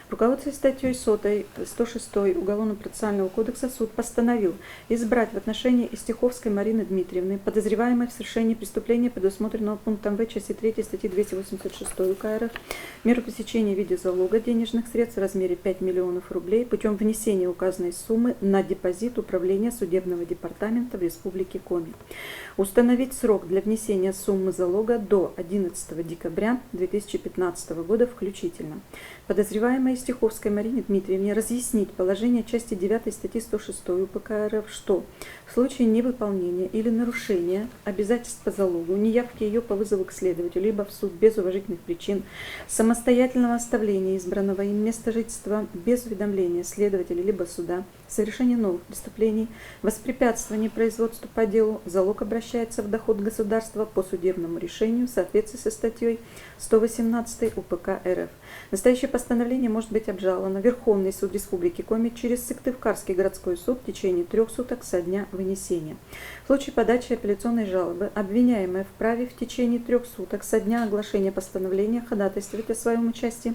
Руководствуясь статьей 106 Уголовно-процессуального кодекса, суд постановил избрать в отношении Истиховской Марины Дмитриевны, подозреваемой в совершении преступления, предусмотренного пунктом В части 3 статьи 286 УК РФ, меру пресечения в виде залога денежных средств в размере 5 миллионов рублей путем внесения указанной суммы на депозит Управления судебного департамента в Республике Коми. Установить срок для внесения суммы залога до 11 декабря 2015 года включительно. Подозреваемой Истиховской Марине Дмитриевне разъяснить положение части 9 статьи 106 УПК РФ, что в случае невыполнения или нарушения обязательств по залогу, неявки ее по вызову к следователю, либо в суд без уважительных причин, самостоятельного оставления избранного им места жительства без уведомления следователя либо суда, совершения новых преступлений, воспрепятствования производству по делу, залог обращается в доход государства по судебному решению в соответствии со статьей 118 УПК РФ. Настоящее постановление может быть обжаловано в Верховный суд Республики Коми через Сыктывкарский городской суд в течение 3 суток со дня вынесения. В случае подачи апелляционной жалобы обвиняемая вправе в течение 3 суток со дня оглашения постановления ходатайствовать о своем участии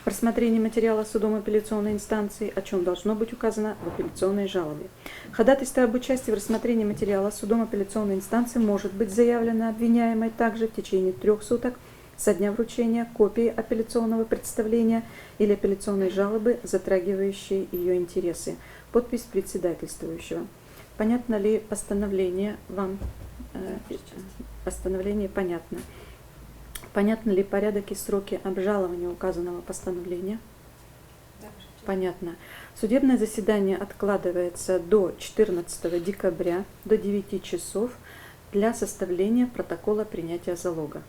в рассмотрении материала судом апелляционной инстанции, о чем должно быть указано в апелляционной жалобе. Ходатайство об участии в рассмотрении материала судом апелляционной инстанции может быть заявлено обвиняемой также в течение 3 суток со дня вручения копии апелляционного представления или апелляционной жалобы, затрагивающей ее интересы. Подпись председательствующего. Понятно ли постановление вам? Постановление понятно. Понятно ли порядок и сроки обжалования указанного постановления? Понятно. Судебное заседание откладывается до 14 декабря до 9 часов для составления протокола принятия залога.